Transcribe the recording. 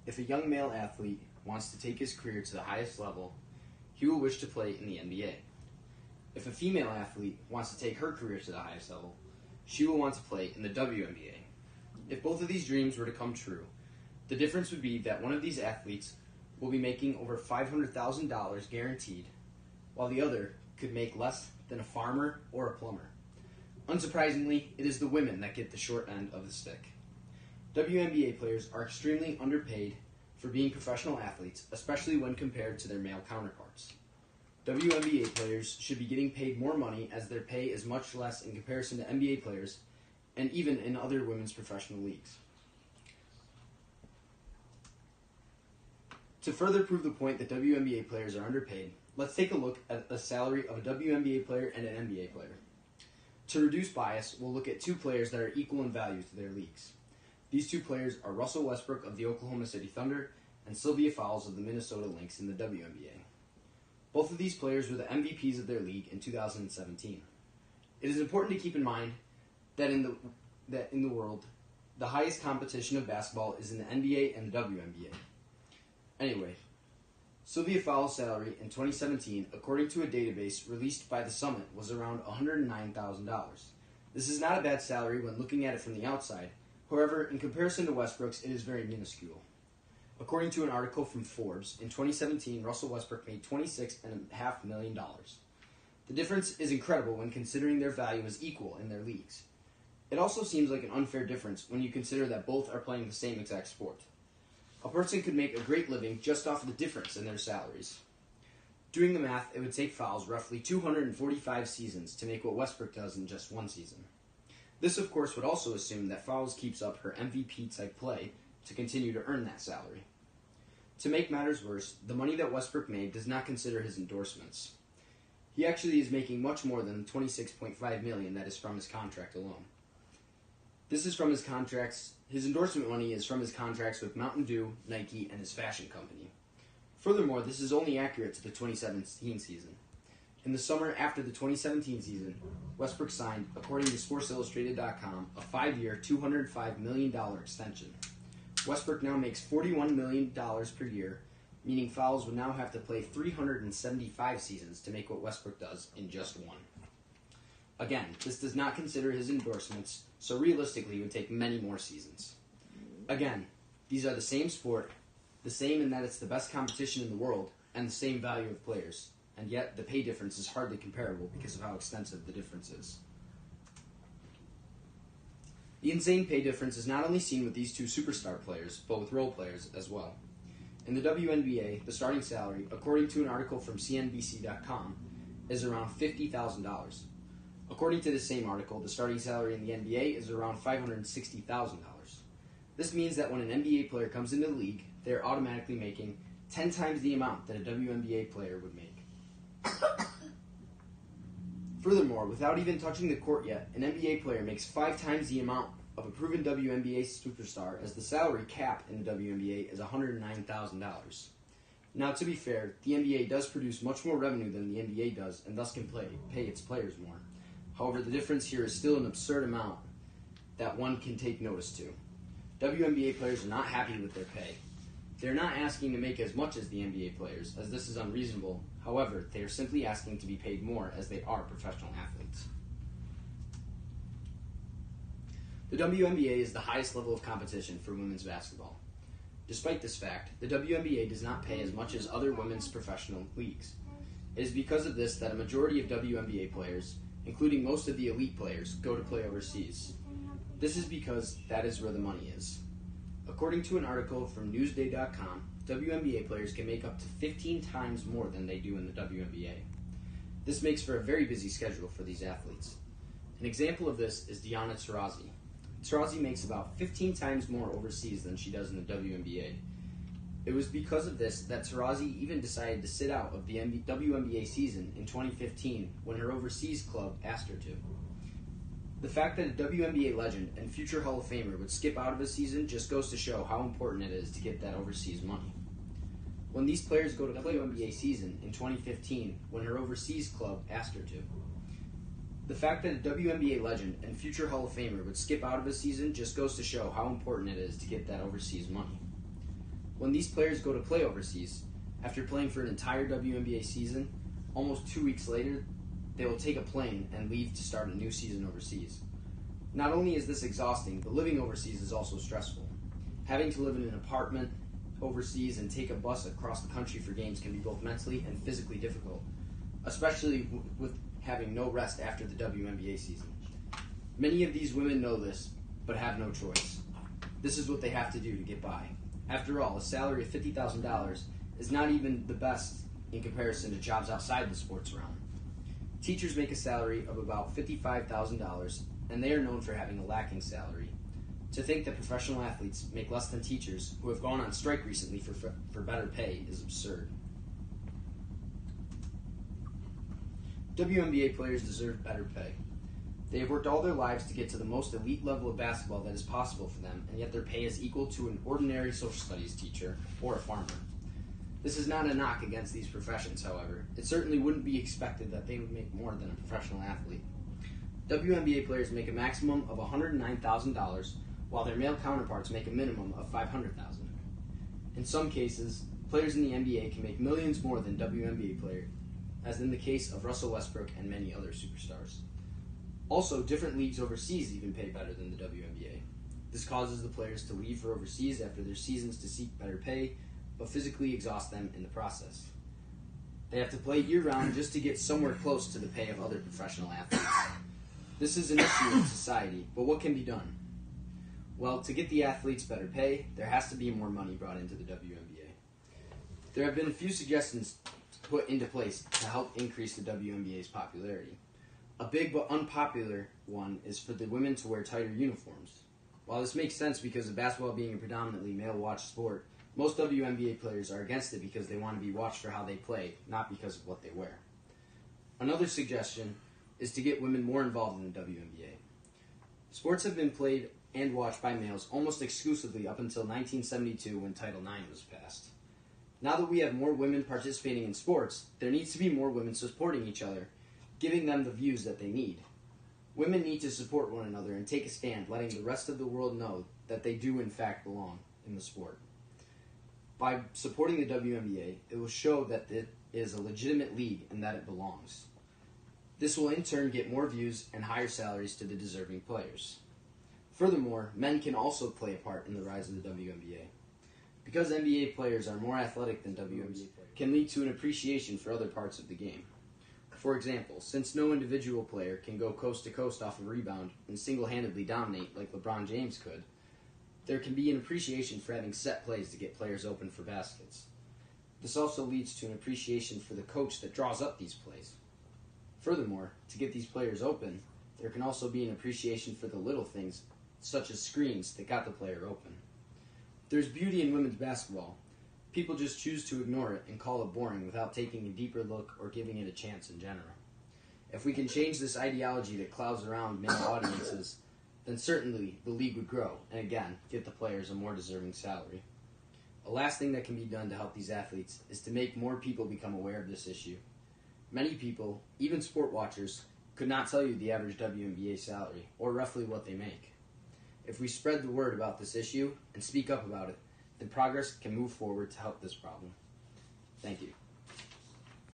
If a young male athlete wants to take his career to the highest level, he will wish to play in the NBA. If a female athlete wants to take her career to the highest level, she will want to play in the WNBA. If both of these dreams were to come true, the difference would be that one of these athletes will be making over $500,000 guaranteed, while the other could make less than a farmer or a plumber. Unsurprisingly, it is the women that get the short end of the stick. WNBA players are extremely underpaid for being professional athletes, especially when compared to their male counterparts. WNBA players should be getting paid more money as their pay is much less in comparison to NBA players and even in other women's professional leagues. To further prove the point that WNBA players are underpaid, let's take a look at the salary of a WNBA player and an NBA player. To reduce bias, we'll look at two players that are equal in value to their leagues. These two players are Russell Westbrook of the Oklahoma City Thunder and Sylvia Fowles of the Minnesota Lynx in the WNBA. Both of these players were the MVPs of their league in 2017. It is important to keep in mind that in the world, the highest competition of basketball is in the NBA and the WNBA. Anyway, Sylvia Fowles' salary in 2017, according to a database released by the Summit, was around $109,000. This is not a bad salary when looking at it from the outside. However, in comparison to Westbrook's, it is very minuscule. According to an article from Forbes, in 2017, Russell Westbrook made $26.5 million. The difference is incredible when considering their value is equal in their leagues. It also seems like an unfair difference when you consider that both are playing the same exact sport. A person could make a great living just off the difference in their salaries. Doing the math, it would take Fowles roughly 245 seasons to make what Westbrook does in just one season. This, of course, would also assume that Fowles keeps up her MVP-type play to continue to earn that salary. To make matters worse, the money that Westbrook made does not consider his endorsements. He actually is making much more than the $26.5 million that is from his contract alone. This is from his contracts. His endorsement money is from his contracts with Mountain Dew, Nike, and his fashion company. Furthermore, this is only accurate to the 2017 season. In the summer after the 2017 season, Westbrook signed, according to SportsIllustrated.com, a 5-year, $205 million extension. Westbrook now makes $41 million per year, meaning Fowles would now have to play 375 seasons to make what Westbrook does in just one. Again, this does not consider his endorsements, so realistically it would take many more seasons. Again, these are the same sport, the same in that it's the best competition in the world, and the same value of players, and yet the pay difference is hardly comparable because of how extensive the difference is. The insane pay difference is not only seen with these two superstar players, but with role players as well. In the WNBA, the starting salary, according to an article from CNBC.com, is around $50,000. According to the same article, the starting salary in the NBA is around $560,000. This means that when an NBA player comes into the league, they are automatically making 10 times the amount that a WNBA player would make. Furthermore, without even touching the court yet, an NBA player makes 5 times the amount of a proven WNBA superstar, as the salary cap in the WNBA is $109,000. Now, to be fair, the NBA does produce much more revenue than the NBA does, and thus can pay its players more. However, the difference here is still an absurd amount that one can take notice to. WNBA players are not happy with their pay. They are not asking to make as much as the NBA players, as this is unreasonable. However, they are simply asking to be paid more as they are professional athletes. The WNBA is the highest level of competition for women's basketball. Despite this fact, the WNBA does not pay as much as other women's professional leagues. It is because of this that a majority of WNBA players, including most of the elite players, go to play overseas. This is because that is where the money is. According to an article from Newsday.com, WNBA players can make up to 15 times more than they do in the WNBA. This makes for a very busy schedule for these athletes. An example of this is Diana Taurasi. Taurasi makes about 15 times more overseas than she does in the WNBA. It was because of this that Taurasi even decided to sit out of the WNBA season in 2015 when her overseas club asked her to. The fact that a WNBA legend and future Hall of Famer would skip out of a season just goes to show how important it is to get that overseas money. When these players go to play WNBA season in 2015 when her overseas club asked her to. The fact that a WNBA legend and future Hall of Famer would skip out of a season just goes to show how important it is to get that overseas money. When these players go to play overseas, after playing for an entire WNBA season, almost 2 weeks later, they will take a plane and leave to start a new season overseas. Not only is this exhausting, but living overseas is also stressful. Having to live in an apartment overseas and take a bus across the country for games can be both mentally and physically difficult, especially with having no rest after the WNBA season. Many of these women know this, but have no choice. This is what they have to do to get by. After all, a salary of $50,000 is not even the best in comparison to jobs outside the sports realm. Teachers make a salary of about $55,000, and they are known for having a lacking salary. To think that professional athletes make less than teachers who have gone on strike recently for better pay is absurd. WNBA players deserve better pay. They have worked all their lives to get to the most elite level of basketball that is possible for them, and yet their pay is equal to an ordinary social studies teacher or a farmer. This is not a knock against these professions, however. It certainly wouldn't be expected that they would make more than a professional athlete. WNBA players make a maximum of $109,000, while their male counterparts make a minimum of $500,000. In some cases, players in the NBA can make millions more than WNBA players, as in the case of Russell Westbrook and many other superstars. Also, different leagues overseas even pay better than the WNBA. This causes the players to leave for overseas after their seasons to seek better pay, but physically exhaust them in the process. They have to play year-round just to get somewhere close to the pay of other professional athletes. This is an issue in society, but what can be done? Well, to get the athletes better pay, there has to be more money brought into the WNBA. There have been a few suggestions put into place to help increase the WNBA's popularity. A big but unpopular one is for the women to wear tighter uniforms. While this makes sense because of basketball being a predominantly male-watched sport, most WNBA players are against it because they want to be watched for how they play, not because of what they wear. Another suggestion is to get women more involved in the WNBA. Sports have been played and watched by males almost exclusively up until 1972 when Title IX was passed. Now that we have more women participating in sports, there needs to be more women supporting each other, giving them the views that they need. Women need to support one another and take a stand, letting the rest of the world know that they do in fact belong in the sport. By supporting the WNBA, it will show that it is a legitimate league and that it belongs. This will in turn get more views and higher salaries to the deserving players. Furthermore, men can also play a part in the rise of the WNBA. Because NBA players are more athletic than WNBA can lead to an appreciation for other parts of the game. For example, since no individual player can go coast to coast off a rebound and single-handedly dominate like LeBron James could, there can be an appreciation for having set plays to get players open for baskets. This also leads to an appreciation for the coach that draws up these plays. Furthermore, to get these players open, there can also be an appreciation for the little things, such as screens, that got the player open. There's beauty in women's basketball. People just choose to ignore it and call it boring without taking a deeper look or giving it a chance in general. If we can change this ideology that clouds around male audiences, then certainly the league would grow and again get the players a more deserving salary. A last thing that can be done to help these athletes is to make more people become aware of this issue. Many people, even sport watchers, could not tell you the average WNBA salary or roughly what they make. If we spread the word about this issue and speak up about it, then progress can move forward to help this problem. Thank you.